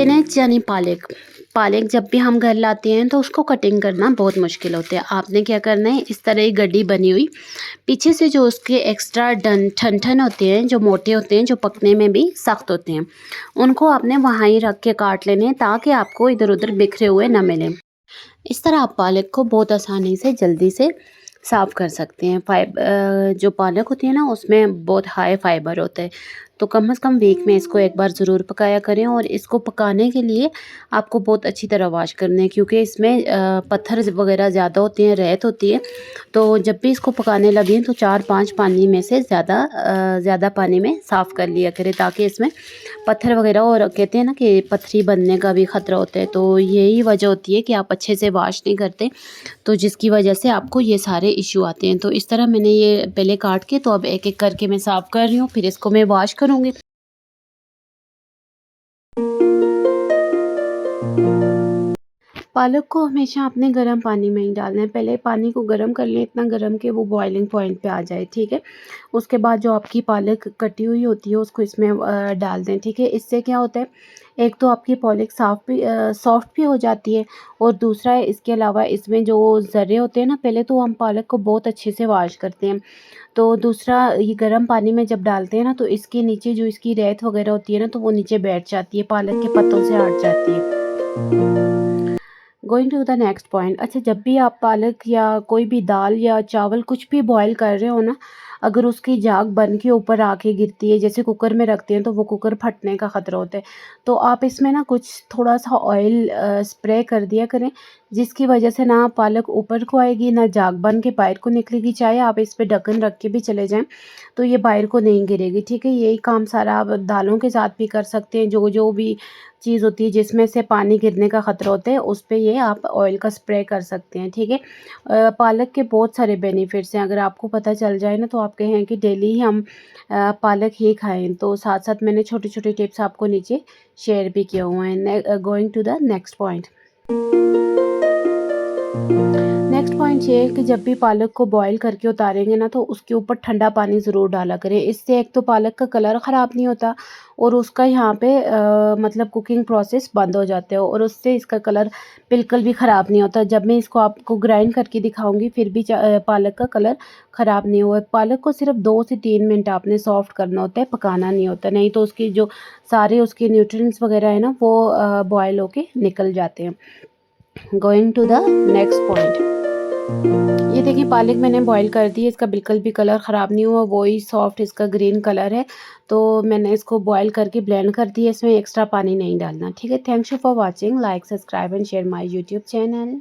लेना है यानी पालक। पालक जब भी हम घर लाते हैं तो उसको कटिंग करना बहुत मुश्किल होता है। आपने क्या करना है, इस तरह एक गड्डी बनी हुई, पीछे से जो उसके एक्स्ट्रा ठन ठन होते हैं, जो मोटे होते हैं, जो पकने में भी सख्त होते हैं, उनको आपने वहाँ ही रख के काट लेने हैं ताकि आपको इधर उधर बिखरे हुए ना मिले। इस तरह आप पालक को बहुत आसानी से जल्दी से साफ़ कर सकते हैं। जो पालक होती है ना, उसमें बहुत हाई फाइबर होता है, तो कम से कम वीक में इसको एक बार ज़रूर पकाया करें। और इसको पकाने के लिए आपको बहुत अच्छी तरह वॉश करना है, क्योंकि इसमें पत्थर वगैरह ज़्यादा होते हैं, रेत होती है। तो जब भी इसको पकाने लगें तो 4-5 पानी में से ज़्यादा पानी में साफ़ कर लिया करें, ताकि इसमें पत्थर वगैरह, और कहते हैं ना कि पथरी बनने का भी ख़तरा होता है, तो यही वजह होती है कि आप अच्छे से वॉश नहीं करते, तो जिसकी वजह से आपको ये सारे इशू आते हैं। तो इस तरह मैंने ये पहले काट के, तो अब एक एक करके मैं साफ़ कर रही हूँ, फिर इसको मैं वॉश करूँगी। पालक को हमेशा आपने गर्म पानी में ही डालना है। पहले पानी को गर्म कर लें, इतना गर्म कि वो बॉइलिंग पॉइंट पे आ जाए, ठीक है। उसके बाद जो आपकी पालक कटी हुई होती है उसको इसमें डाल दें, ठीक है। इससे क्या होता है, एक तो आपकी पालक सॉफ्ट भी हो जाती है, और दूसरा है, इसके अलावा इसमें जो ज़र्रे होते हैं ना, पहले तो हम पालक को बहुत अच्छे से वॉश करते हैं, तो दूसरा ये गर्म पानी में जब डालते हैं ना, तो इसके नीचे जो इसकी रेत वगैरह होती है ना, तो वो नीचे बैठ जाती है, पालक के पत्तों से हट जाती है। Going to the next point. अच्छा, जब भी आप पालक या कोई भी दाल या चावल कुछ भी बॉईल कर रहे हो ना, अगर उसकी झाग बन के ऊपर आके गिरती है, जैसे कुकर में रखते हैं, तो वो कुकर फटने का ख़तरा होता है। तो आप इसमें ना कुछ थोड़ा सा ऑयल स्प्रे कर दिया करें, जिसकी वजह से ना पालक ऊपर को आएगी, ना झाग बन के बाहर को निकलेगी। चाहे आप इस पे ढक्कन रख के भी चले जाएं, तो ये बाहर को नहीं गिरेगी, ठीक है। यही काम सारा आप दालों के साथ भी कर सकते हैं। जो जो भी चीज़ होती है जिसमें से पानी गिरने का ख़तरा होता है, उस पे ये आप ऑयल का स्प्रे कर सकते हैं, ठीक है। पालक के बहुत सारे बेनिफिट्स हैं, अगर आपको पता चल जाए ना, तो आप कहें कि डेली ही हम पालक ही खाएं। तो साथ साथ मैंने छोटे छोटे टिप्स आपको नीचे शेयर भी किए हुए हैं। Going to the next point. Next point ये है कि जब भी पालक को बॉईल करके उतारेंगे ना, तो उसके ऊपर ठंडा पानी ज़रूर डाला करें। इससे एक तो पालक का कलर ख़राब नहीं होता, और उसका यहाँ पे मतलब कुकिंग प्रोसेस बंद हो जाता है, और उससे इसका कलर बिल्कुल भी ख़राब नहीं होता। जब मैं इसको आपको ग्राइंड करके दिखाऊंगी, फिर भी पालक का कलर ख़राब नहीं हुआ। पालक को सिर्फ 2 से 3 मिनट आपने सॉफ्ट करना होता है, पकाना नहीं होता, नहीं तो उसकी जो सारे उसके न्यूट्रिएंट्स वगैरह है ना, वो बॉयल होके निकल जाते हैं। Going to the next point. ये देखिए, पालक मैंने बॉईल कर दी है, इसका बिल्कुल भी कलर ख़राब नहीं हुआ, वही सॉफ्ट इसका ग्रीन कलर है। तो मैंने इसको बॉईल करके ब्लेंड कर दिया, इसमें एक्स्ट्रा पानी नहीं डालना, ठीक है। Thanks you for watching. Like, subscribe and share my YouTube channel.